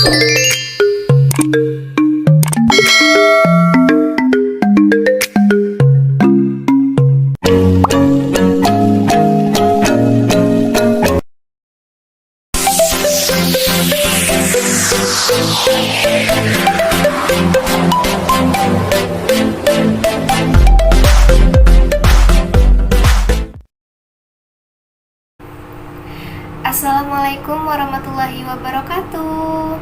Assalamualaikum warahmatullahi wabarakatuh.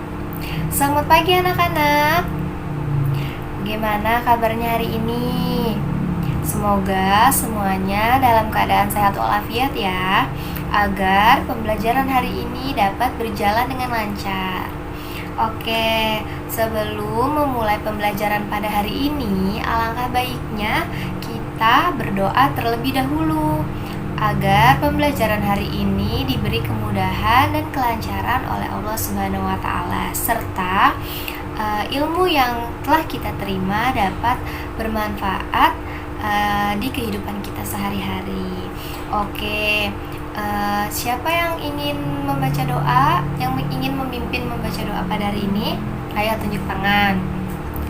Selamat pagi anak-anak. Bagaimana kabarnya hari ini? Semoga semuanya dalam keadaan sehat walafiat ya, agar pembelajaran hari ini dapat berjalan dengan lancar. Oke, sebelum memulai pembelajaran pada hari ini, alangkah baiknya kita berdoa terlebih dahulu agar pembelajaran hari ini diberi kemudahan dan kelancaran oleh Allah Subhanahu wa Ta'ala, serta ilmu yang telah kita terima dapat bermanfaat di kehidupan kita sehari-hari. Oke, siapa yang ingin membaca doa, yang ingin memimpin membaca doa pada hari ini? Ayo tunjuk tangan.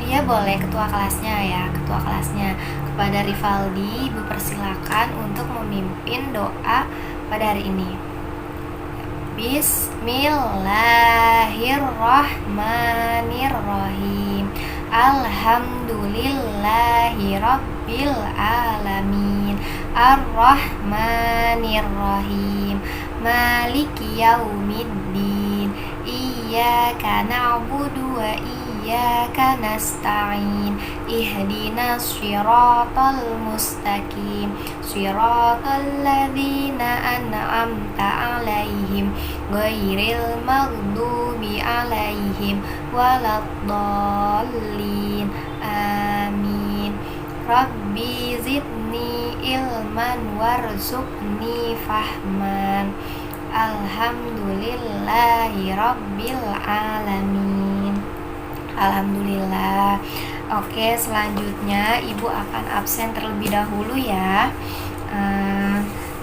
Iya, boleh ketua kelasnya ya, ketua kelasnya. Kepada Rivaldi, Ibu persilakan untuk memimpin doa pada hari ini. Bismillahirrahmanirrahim. Alhamdulillahirabbil alamin. Arrahmanirrahim. Maliki yaumiddin. Iyyaka na'budu wa iyyaka nasta'in. Ihdinas shiratal mustaqim. Shiratal ladzina an'amta 'alaihim ghairil maghdubi 'alaihim waladdallin. Amin. Rabbi zidni ilman warzuqni fahman. Alhamdulillahi rabbil alamin. Alhamdulillah. Oke, selanjutnya Ibu akan absen terlebih dahulu ya.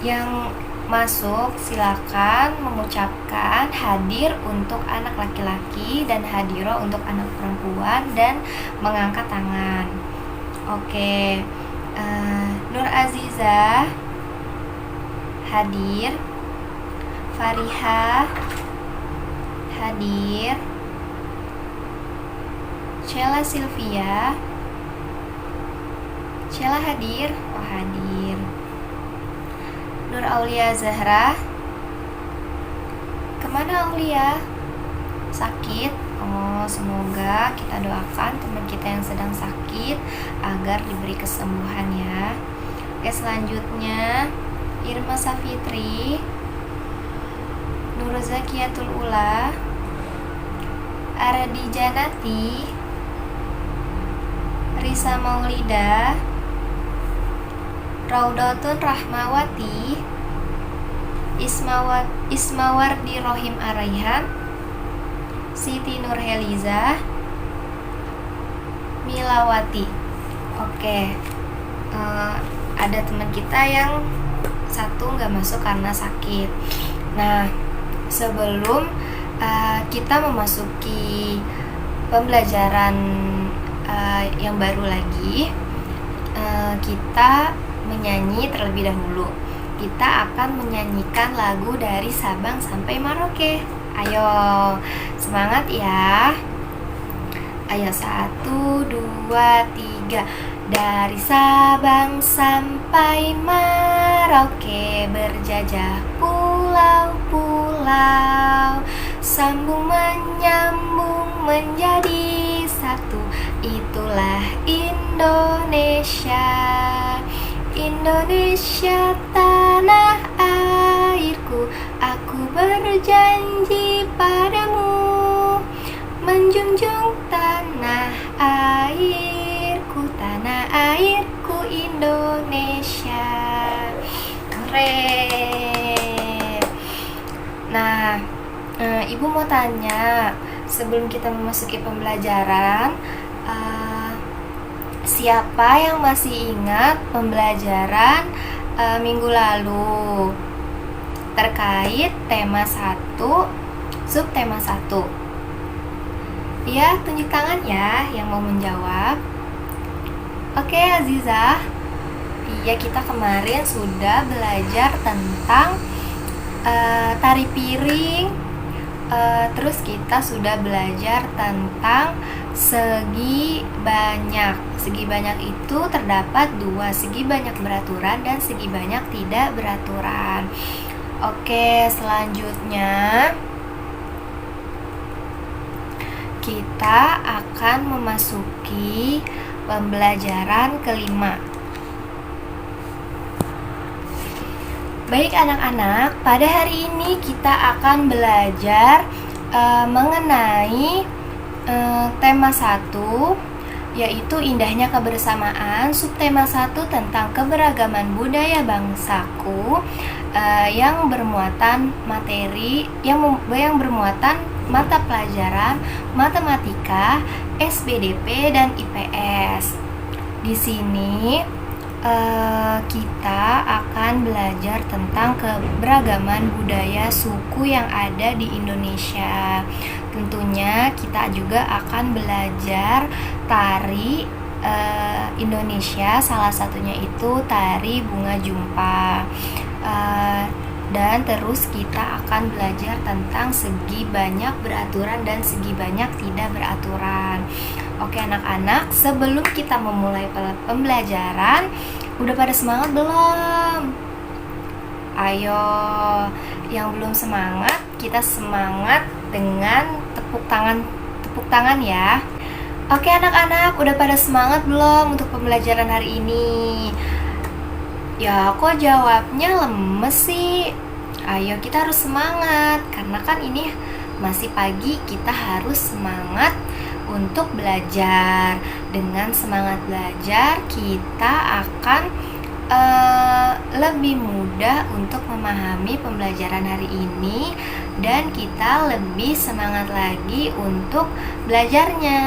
Yang masuk silakan mengucapkan hadir untuk anak laki-laki dan hadiro untuk anak perempuan dan mengangkat tangan. Oke, Nur Aziza hadir, Fariha hadir, Sheila Sylvia, Sheila hadir, oh hadir. Nur Aulia Zahra, kemana Aulia? Sakit? Oh, semoga kita doakan teman kita yang sedang sakit agar diberi kesembuhan ya. Oke, selanjutnya Irma Safitri, Nur Zakiatul Ula, Aradi Janati, Risa Maulida, Raudatun Rahmawati, Ismawardi Rohim Araihan, Siti Nurheliza, Milawati. Oke, ada teman kita yang satu nggak masuk karena sakit. Nah, sebelum kita memasuki pembelajaran yang baru lagi, kita menyanyi terlebih dahulu. Kita akan menyanyikan lagu dari Sabang sampai Merauke. Ayo, semangat ya. Ayo, 1, 2, 3. Dari Sabang sampai Merauke, berjajah pulau-pulau, sambung menyambung menjadi satu. Itulah Indonesia. Indonesia tanah airku, aku berjanji padamu, menjunjung tanah airku, tanah airku Indonesia. Keren. Nah, Ibu mau tanya, sebelum kita memasuki pembelajaran, siapa yang masih ingat pembelajaran minggu lalu terkait tema 1, subtema 1? Ya, tunjuk tangan ya yang mau menjawab. Oke, Azizah. Iya, kita kemarin sudah belajar tentang tari piring. Terus kita sudah belajar tentang segi banyak. Segi banyak itu terdapat dua, segi banyak beraturan dan segi banyak tidak beraturan. Oke, selanjutnya kita akan memasuki pembelajaran kelima. Baik anak-anak, pada hari ini kita akan belajar mengenai tema 1, yaitu indahnya kebersamaan. Subtema 1 tentang keberagaman budaya bangsaku, yang bermuatan materi yang bermuatan mata pelajaran matematika, SBDP dan IPS. Di sini kita akan belajar tentang keberagaman budaya suku yang ada di Indonesia. Tentunya kita juga akan belajar tari Indonesia, salah satunya itu tari bunga jumpa. Dan terus kita akan belajar tentang segi banyak beraturan dan segi banyak tidak beraturan. Oke anak-anak, sebelum kita memulai pembelajaran, udah pada semangat belum? Ayo, yang belum semangat, kita semangat dengan tepuk tangan ya. Oke anak-anak, udah pada semangat belum untuk pembelajaran hari ini? Ya, kok jawabnya lemes sih? Ayo kita harus semangat, karena kan ini masih pagi, kita harus semangat untuk belajar. Dengan semangat belajar, kita akan lebih mudah untuk memahami pembelajaran hari ini, dan kita lebih semangat lagi untuk belajarnya.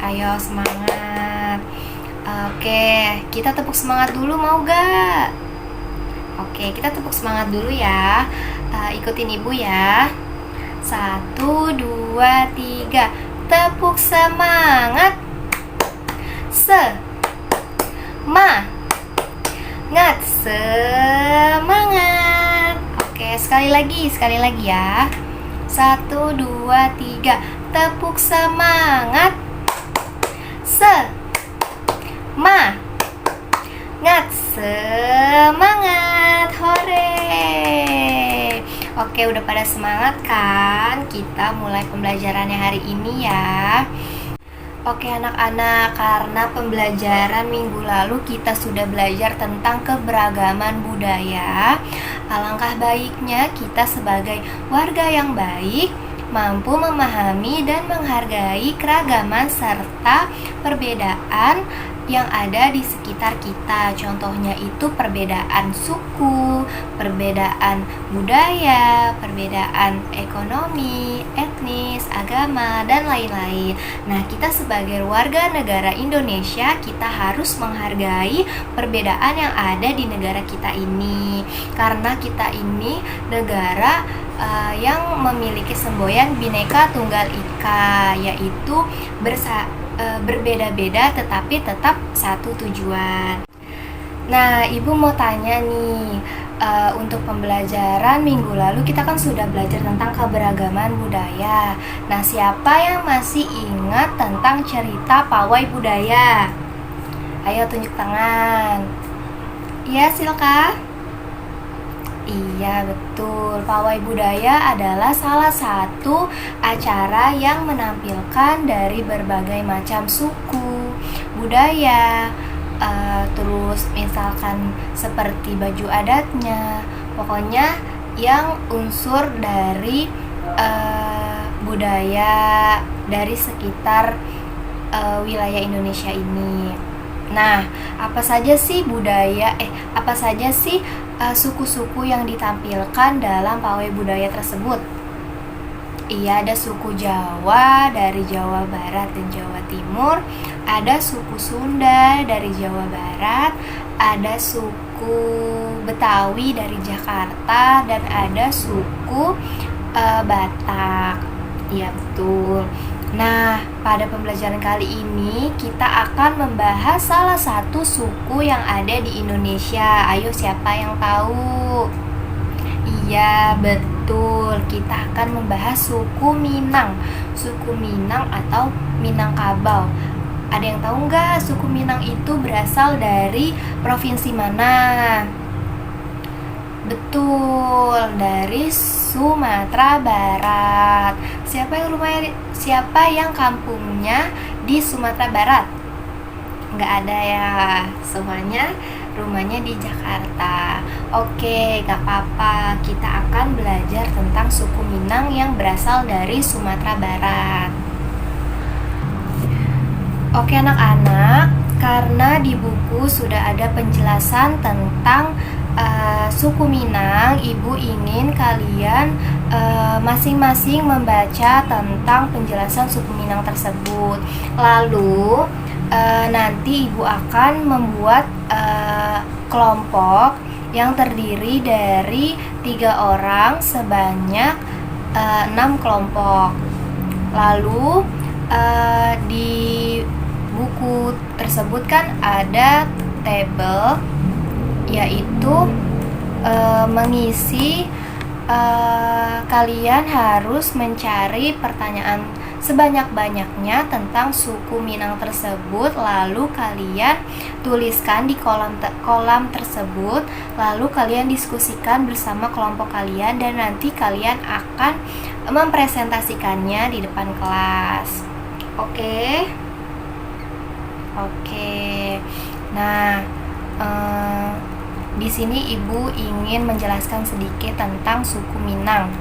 Ayo semangat. Oke, kita tepuk semangat dulu, mau gak? Oke, kita tepuk semangat dulu ya. Ikutin ibu ya. 1, 2, 3. Tepuk semangat. Semangat. Semangat. Oke, sekali lagi ya. 1, 2, 3. Tepuk semangat. Semangat. Hore. Oke, udah pada semangat kan? Kita mulai pembelajarannya hari ini ya. Oke anak-anak, karena pembelajaran minggu lalu kita sudah belajar tentang keberagaman budaya, alangkah baiknya kita sebagai warga yang baik mampu memahami dan menghargai keragaman serta perbedaan yang ada di sekitar kita. Contohnya itu perbedaan suku, perbedaan budaya, perbedaan ekonomi, etnis, agama, dan lain-lain. Nah, kita sebagai warga negara Indonesia, kita harus menghargai perbedaan yang ada di negara kita ini. Karena kita ini negara yang memiliki semboyan Bhinneka Tunggal Ika, yaitu berbeda-beda tetapi tetap satu tujuan. Nah, ibu mau tanya nih, untuk pembelajaran minggu lalu kita kan sudah belajar tentang keberagaman budaya. Nah, siapa yang masih ingat tentang cerita pawai budaya? Ayo tunjuk tangan. Iya, silakan. Iya, betul. Pawai budaya adalah salah satu acara yang menampilkan dari berbagai macam suku, budaya, terus misalkan seperti baju adatnya. Pokoknya yang unsur dari budaya dari sekitar wilayah Indonesia ini. Nah, apa saja sih suku-suku yang ditampilkan dalam pawai budaya tersebut? Iya, ada suku Jawa dari Jawa Barat dan Jawa Timur, ada suku Sunda dari Jawa Barat, ada suku Betawi dari Jakarta, dan ada suku Batak. Iya, betul. Nah, pada pembelajaran kali ini kita akan membahas salah satu suku yang ada di Indonesia. Ayo, siapa yang tahu? Iya, betul. Kita akan membahas suku Minang. Suku Minang atau Minangkabau. Ada yang tahu nggak suku Minang itu berasal dari provinsi mana? Betul, dari Sumatera Barat. Siapa yang kampungnya di Sumatera Barat? Nggak ada ya, semuanya rumahnya di Jakarta. Oke, gak apa-apa. Kita akan belajar tentang suku Minang yang berasal dari Sumatera Barat. Oke anak-anak, karena di buku sudah ada penjelasan tentang suku Minang, Ibu ingin kalian masing-masing membaca tentang penjelasan suku Minang tersebut. Lalu nanti Ibu akan membuat kelompok yang terdiri dari 3 orang sebanyak 6 kelompok. Lalu di buku tersebut kan ada tabel, yaitu mengisi kalian harus mencari pertanyaan sebanyak-banyaknya tentang suku Minang tersebut, lalu kalian tuliskan di kolam tersebut, lalu kalian diskusikan bersama kelompok kalian dan nanti kalian akan mempresentasikannya di depan kelas. Oke. Nah, di sini Ibu ingin menjelaskan sedikit tentang suku Minang.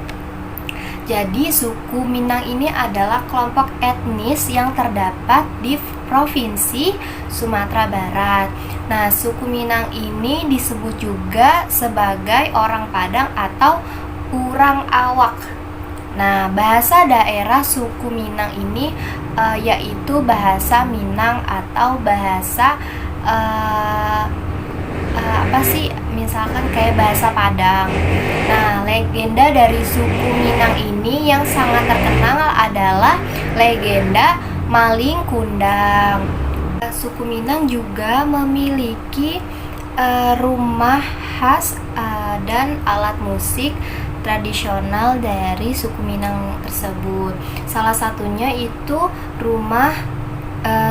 Jadi suku Minang ini adalah kelompok etnis yang terdapat di Provinsi Sumatera Barat. Nah, suku Minang ini disebut juga sebagai orang Padang atau urang awak. Nah, bahasa daerah suku Minang ini yaitu bahasa Minang atau bahasa misalkan kayak bahasa Padang. Nah, legenda dari suku Minang ini yang sangat terkenal adalah legenda Maling Kundang. Suku Minang juga memiliki rumah khas dan alat musik tradisional dari suku Minang tersebut. Salah satunya itu rumah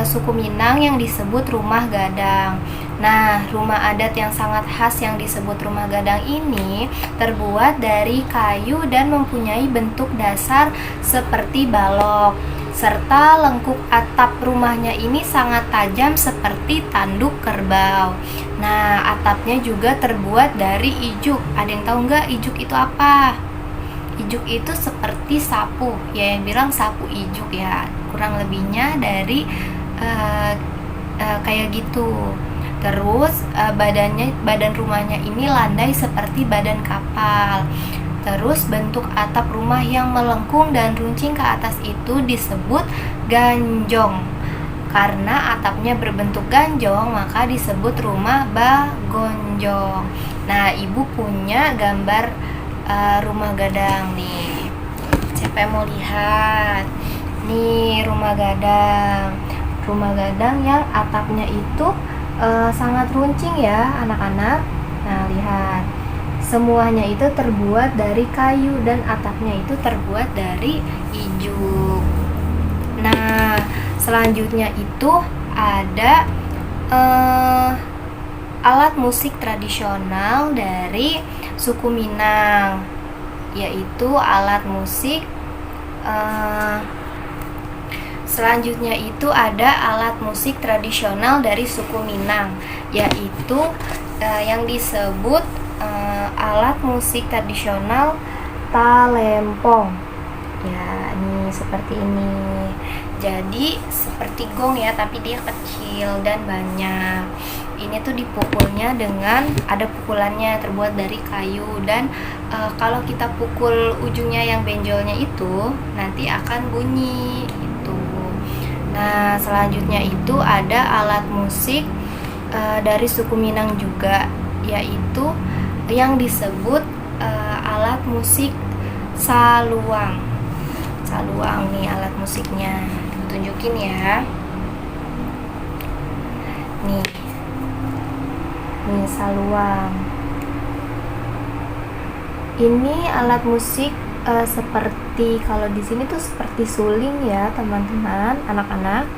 suku Minang yang disebut rumah gadang. Nah, rumah adat yang sangat khas yang disebut rumah gadang ini terbuat dari kayu dan mempunyai bentuk dasar seperti balok, serta lengkuk atap rumahnya ini sangat tajam seperti tanduk kerbau. Nah, atapnya juga terbuat dari ijuk. Ada yang tahu nggak ijuk itu apa? Ijuk itu seperti sapu, ya yang bilang sapu ijuk ya. Kurang lebihnya dari kayak gitu. Terus badan rumahnya ini landai seperti badan kapal. Terus bentuk atap rumah yang melengkung dan runcing ke atas itu disebut ganjong. Karena atapnya berbentuk ganjong, maka disebut rumah bagonjong. Nah, Ibu punya gambar rumah gadang nih. Siapa yang mau lihat? Nih, rumah gadang. Rumah gadang yang atapnya itu sangat runcing ya anak-anak. Nah, lihat, semuanya itu terbuat dari kayu dan atapnya itu terbuat dari ijuk. Nah, selanjutnya itu ada alat musik tradisional dari suku Minang, yaitu alat musik selanjutnya itu ada alat musik tradisional dari suku Minang, yaitu yang disebut alat musik tradisional talempong. Ya, ini seperti ini. Jadi seperti gong ya, tapi dia kecil dan banyak. Ini tuh dipukulnya dengan ada pukulannya terbuat dari kayu dan kalau kita pukul ujungnya yang benjolnya itu nanti akan bunyi. Nah, selanjutnya itu ada alat musik dari suku Minang juga, yaitu yang disebut alat musik saluang. saluang nih alat musiknya. Tunjukin ya. Nih saluang. Ini alat musik seperti, kalau di sini tuh seperti suling ya teman-teman, anak-anak.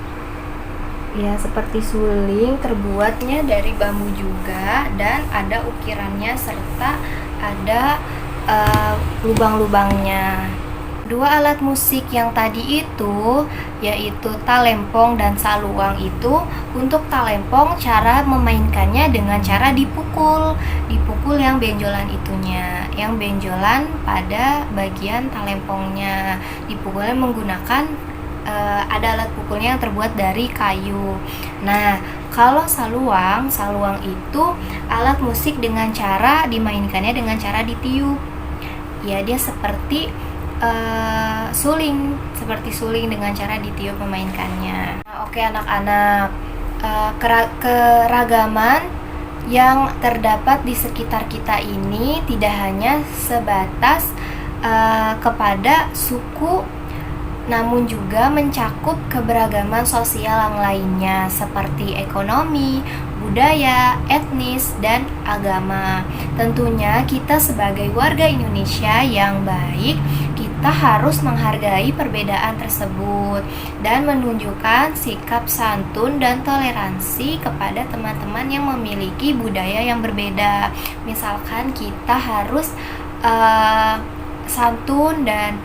Ya, seperti suling, terbuatnya dari bambu juga, dan ada ukirannya serta ada lubang-lubangnya. Dua alat musik yang tadi itu, yaitu talempong dan saluang itu, untuk talempong cara memainkannya dengan cara dipukul yang benjolan itunya, yang benjolan pada bagian talempongnya. Dipukulnya menggunakan ada alat pukulnya yang terbuat dari kayu. Nah, kalau saluang itu alat musik dengan cara dimainkannya dengan cara ditiup. Ya, dia seperti suling dengan cara ditiup memainkannya. Nah, oke anak-anak, keragaman yang terdapat di sekitar kita ini tidak hanya sebatas kepada suku, namun juga mencakup keberagaman sosial yang lainnya seperti ekonomi, budaya, etnis, dan agama. Tentunya kita sebagai warga Indonesia yang baik, kita harus menghargai perbedaan tersebut dan menunjukkan sikap santun dan toleransi kepada teman-teman yang memiliki budaya yang berbeda. Misalkan kita harus santun dan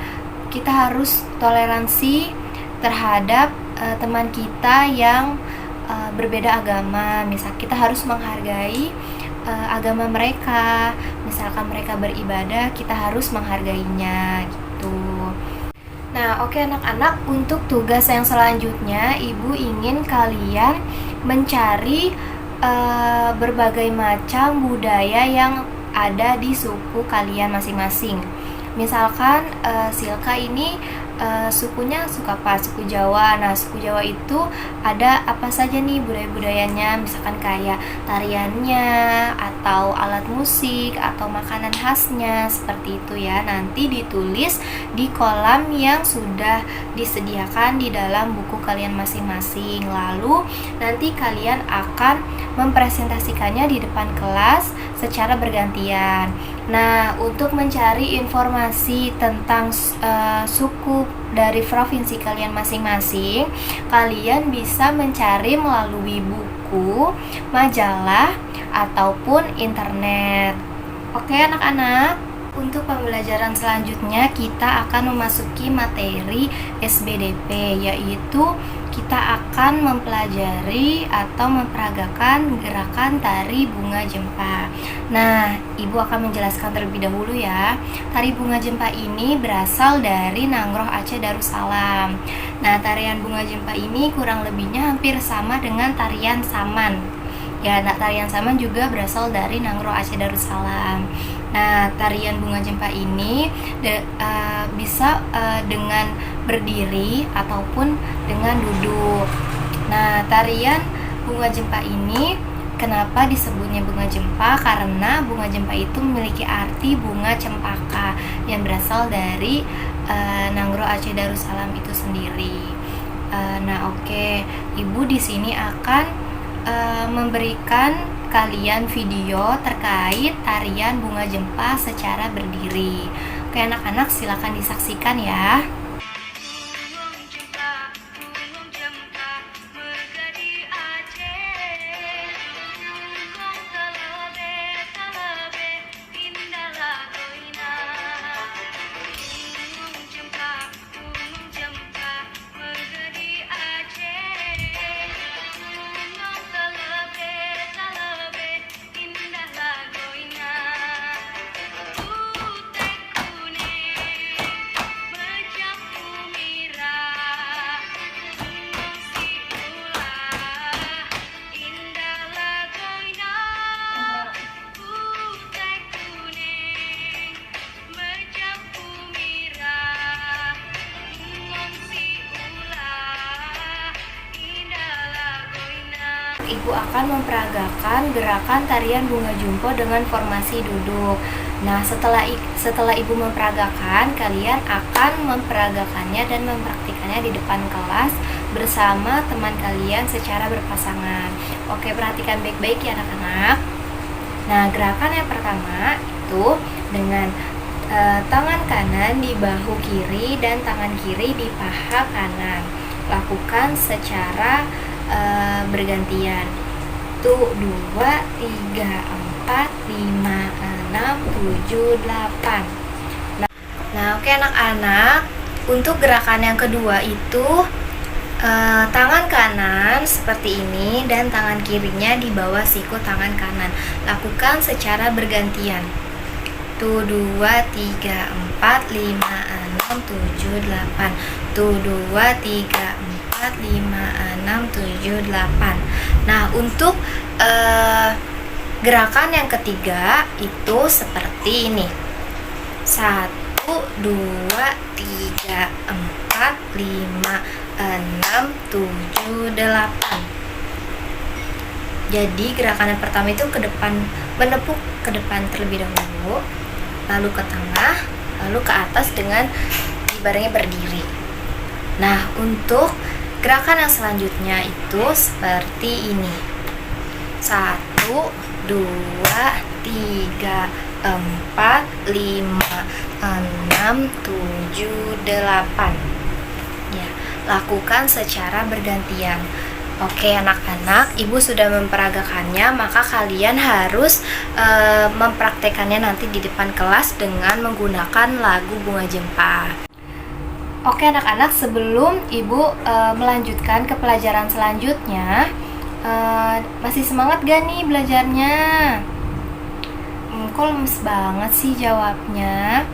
kita harus toleransi terhadap teman kita yang berbeda agama. Misal kita harus menghargai agama mereka. Misalkan mereka beribadah, kita harus menghargainya gitu. Nah, oke anak-anak, untuk tugas yang selanjutnya Ibu ingin kalian mencari berbagai macam budaya yang ada di suku kalian masing-masing. Misalkan Silka ini sukunya suku apa? Suku Jawa. Nah, suku Jawa itu ada apa saja nih budaya-budayanya, misalkan kayak tariannya, atau alat musik, atau makanan khasnya, seperti itu ya. Nanti ditulis di kolam yang sudah disediakan di dalam buku kalian masing-masing. Lalu nanti kalian akan mempresentasikannya di depan kelas secara bergantian. Nah, untuk mencari informasi tentang suku dari provinsi kalian masing-masing, kalian bisa mencari melalui buku, majalah, ataupun internet. Oke anak-anak, untuk pembelajaran selanjutnya kita akan memasuki materi SBDP, yaitu kita akan mempelajari atau memperagakan gerakan tari bunga jempa. Nah, Ibu akan menjelaskan terlebih dahulu ya. Tari bunga jempa ini berasal dari Nangroh Aceh Darussalam. Nah, tarian bunga jempa ini kurang lebihnya hampir sama dengan tarian saman. Ya, nah, tarian saman juga berasal dari Nangroh Aceh Darussalam. Nah, tarian bunga jempa ini bisa dengan berdiri ataupun dengan duduk. Nah, tarian bunga jempa ini kenapa disebutnya bunga jempa? Karena bunga jempa itu memiliki arti bunga cempaka yang berasal dari Nangroh Aceh Darussalam itu sendiri. Nah, oke, Ibu di sini akan memberikan kalian video terkait tarian bunga jempa secara berdiri. Oke anak-anak, silakan disaksikan ya. Ibu akan memperagakan gerakan tarian bunga jumpo dengan formasi duduk. Nah, setelah ibu memperagakan, kalian akan memperagakannya dan mempraktikannya di depan kelas bersama teman kalian secara berpasangan. Oke, perhatikan baik-baik ya anak-anak. Nah, gerakan yang pertama itu dengan tangan kanan di bahu kiri dan tangan kiri di paha kanan. Lakukan secara bergantian. 1, 2, 3, 4, 5, 6, 7, 8. Nah, oke anak-anak, untuk gerakan yang kedua itu tangan kanan seperti ini dan tangan kirinya di bawah siku tangan kanan. Lakukan secara bergantian. 1, 2, 3, 4, 5, 6, 7, 8. 1, 2, 3, 4, 5, 6, 7, 8. Nah, untuk gerakan yang ketiga itu seperti ini. 1, 2, 3, 4, 5, 6, 7, 8. Jadi gerakan yang pertama itu ke depan, menepuk ke depan terlebih dahulu, lalu ke tengah, lalu ke atas dengan dibarengi berdiri. Nah, untuk gerakan yang selanjutnya itu seperti ini. 1, 2, 3, 4, 5, 6, 7, 8. Ya, lakukan secara bergantian. Oke anak-anak, ibu sudah memperagakannya, maka kalian harus mempraktekannya nanti di depan kelas dengan menggunakan lagu Bunga Jempa. Oke anak-anak, sebelum ibu melanjutkan ke pelajaran selanjutnya, masih semangat gak nih belajarnya? Kok lemes banget sih jawabnya?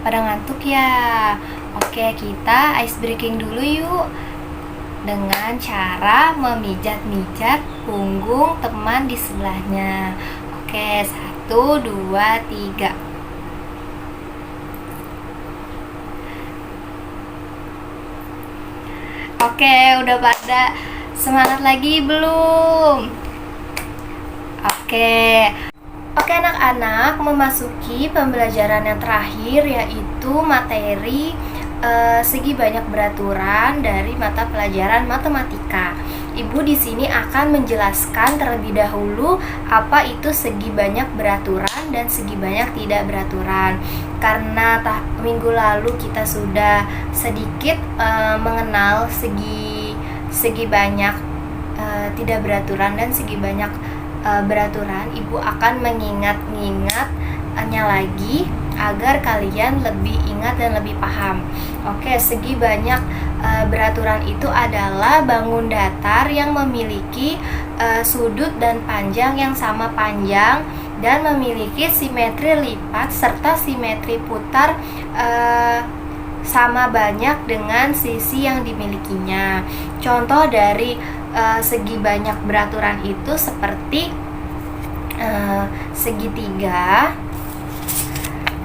Pada ngantuk ya? Oke, kita ice breaking dulu yuk, dengan cara memijat-mijat punggung teman di sebelahnya. Oke, 1, 2, 3. Oke, udah pada semangat lagi belum? Oke, anak-anak, memasuki pembelajaran yang terakhir yaitu materi segi banyak beraturan dari mata pelajaran matematika. Ibu di sini akan menjelaskan terlebih dahulu apa itu segi banyak beraturan dan segi banyak tidak beraturan. Karena minggu lalu kita sudah sedikit mengenal segi banyak tidak beraturan dan segi banyak beraturan, ibu akan mengingatnya lagi agar kalian lebih ingat dan lebih paham. Oke, segi banyak beraturan itu adalah bangun datar yang memiliki sudut dan panjang yang sama panjang dan memiliki simetri lipat serta simetri putar sama banyak dengan sisi yang dimilikinya. Contoh dari segi banyak beraturan itu seperti segitiga,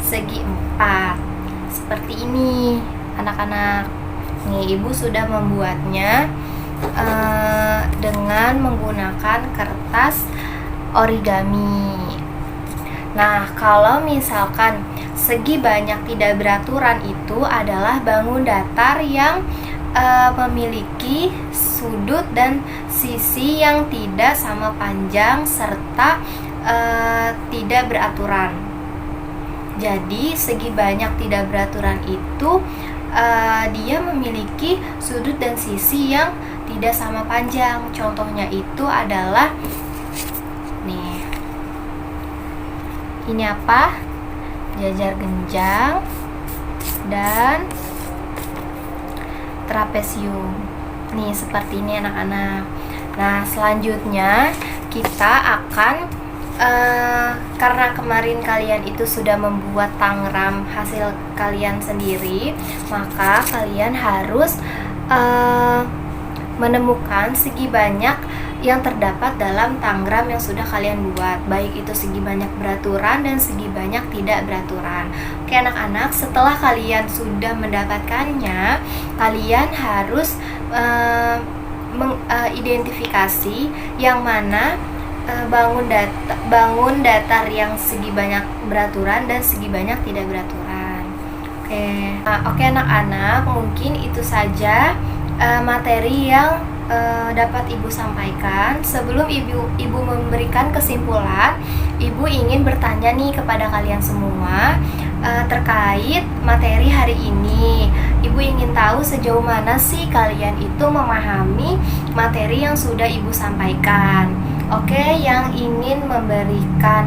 segi 4. Seperti ini anak-anak. Nih, ibu sudah membuatnya dengan menggunakan kertas origami. Nah, kalau misalkan segi banyak tidak beraturan itu adalah bangun datar yang memiliki sudut dan sisi yang tidak sama panjang serta tidak beraturan. Jadi segi banyak tidak beraturan itu dia memiliki sudut dan sisi yang tidak sama panjang. Contohnya itu adalah nih, ini apa? Jajar genjang dan trapesium. Nih, seperti ini anak-anak. Nah, selanjutnya kita akan karena kemarin kalian itu sudah membuat tangram hasil kalian sendiri, maka kalian harus menemukan segi banyak yang terdapat dalam tangram yang sudah kalian buat, baik itu segi banyak beraturan dan segi banyak tidak beraturan. Oke anak-anak, setelah kalian sudah mendapatkannya, kalian harus mengidentifikasi yang mana bangun datar yang segi banyak beraturan dan segi banyak tidak beraturan. Oke anak-anak, mungkin itu saja materi yang dapat Ibu sampaikan. Sebelum Ibu memberikan kesimpulan, Ibu ingin bertanya nih kepada kalian semua terkait materi hari ini. Ibu ingin tahu sejauh mana sih kalian itu memahami materi yang sudah Ibu sampaikan. Oke, yang ingin memberikan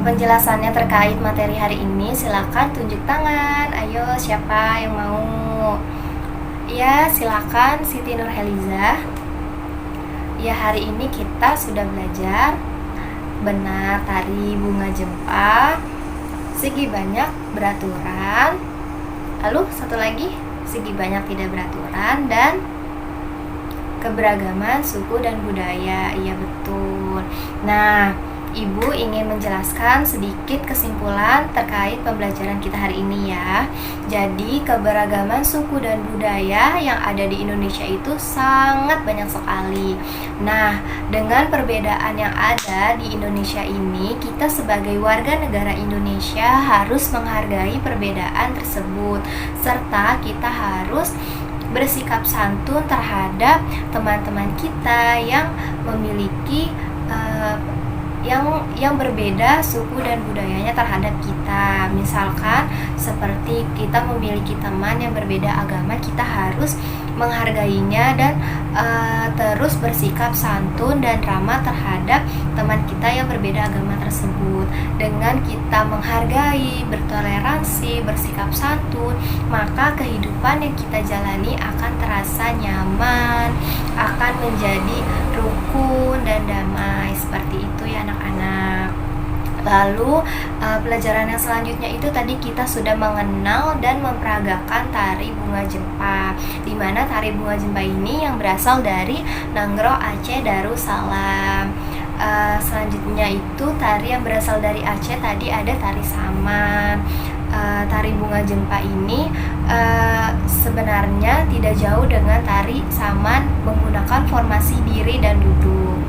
penjelasannya terkait materi hari ini, silakan tunjuk tangan. Ayo, siapa yang mau? Ya, silakan Siti Nurheliza. Ya, hari ini kita sudah belajar benar tari bunga jempa, segi banyak beraturan. Lalu satu lagi, segi banyak tidak beraturan dan keberagaman suku dan budaya. Iya, betul. Nah, Ibu ingin menjelaskan sedikit kesimpulan terkait pembelajaran kita hari ini ya. Jadi keberagaman suku dan budaya yang ada di Indonesia itu sangat banyak sekali. Nah, dengan perbedaan yang ada di Indonesia ini, kita sebagai warga negara Indonesia harus menghargai perbedaan tersebut, serta kita harus bersikap santun terhadap teman-teman kita yang memiliki yang berbeda suku dan budayanya terhadap kita. Misalkan seperti kita memiliki teman yang berbeda agama, kita harus menghargainya dan terus bersikap santun dan ramah terhadap teman kita yang berbeda agama tersebut. Dengan kita menghargai, bertoleransi, bersikap santun, maka kehidupan yang kita jalani akan terasa nyaman, akan menjadi rukun dan damai. Seperti itu ya anak-anak. Lalu pelajaran yang selanjutnya itu tadi kita sudah mengenal dan memperagakan tari bunga jempa, di mana tari bunga jempa ini yang berasal dari Nanggro Aceh Darussalam. Selanjutnya itu tari yang berasal dari Aceh, tadi ada tari saman. Tari bunga jempa ini sebenarnya tidak jauh dengan tari saman menggunakan formasi diri dan duduk.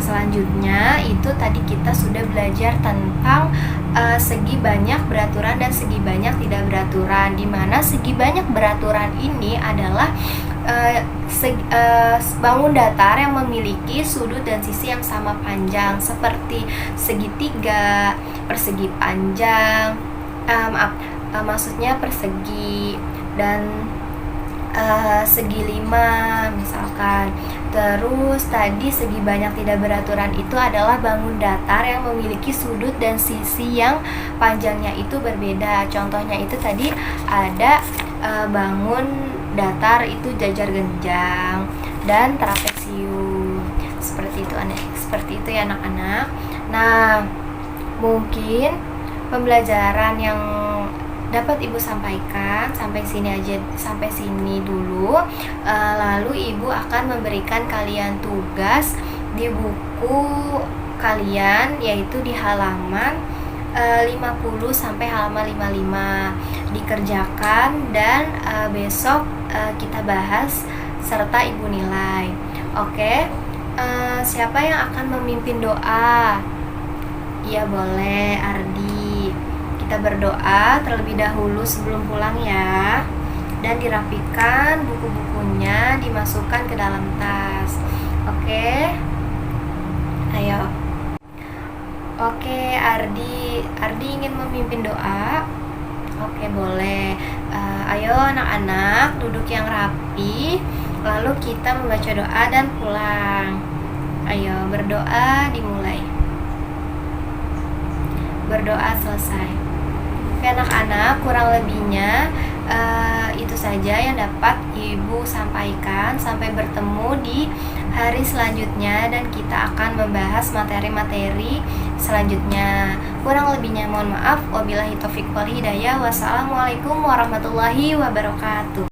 Selanjutnya itu tadi kita sudah belajar tentang segi banyak beraturan dan segi banyak tidak beraturan, di mana segi banyak beraturan ini adalah bangun datar yang memiliki sudut dan sisi yang sama panjang, seperti segitiga, persegi panjang, maksudnya persegi dan segi lima misalkan. Terus tadi segi banyak tidak beraturan itu adalah bangun datar yang memiliki sudut dan sisi yang panjangnya itu berbeda. Contohnya itu tadi ada bangun datar itu jajar genjang dan trapesium. Seperti itu ya anak-anak. Nah, mungkin pembelajaran yang dapat Ibu sampaikan sampai sini dulu. Lalu Ibu akan memberikan kalian tugas di buku kalian, yaitu di halaman 50 sampai halaman 55. Dikerjakan dan besok kita bahas serta Ibu nilai. Oke. Siapa yang akan memimpin doa? Iya, boleh Ardi. Kita berdoa terlebih dahulu sebelum pulang ya. Dan dirapikan buku-bukunya, dimasukkan ke dalam tas. Oke. Ayo. Oke, Ardi ingin memimpin doa. Oke, boleh. Ayo anak-anak, duduk yang rapi. Lalu kita membaca doa dan pulang. Ayo, berdoa dimulai. Berdoa selesai. Oke anak-anak, kurang lebihnya itu saja yang dapat Ibu sampaikan. Sampai bertemu di hari selanjutnya dan kita akan membahas materi-materi selanjutnya. Kurang lebihnya mohon maaf. Wabillahi taufiq wal hidayah. Wassalamualaikum warahmatullahi wabarakatuh.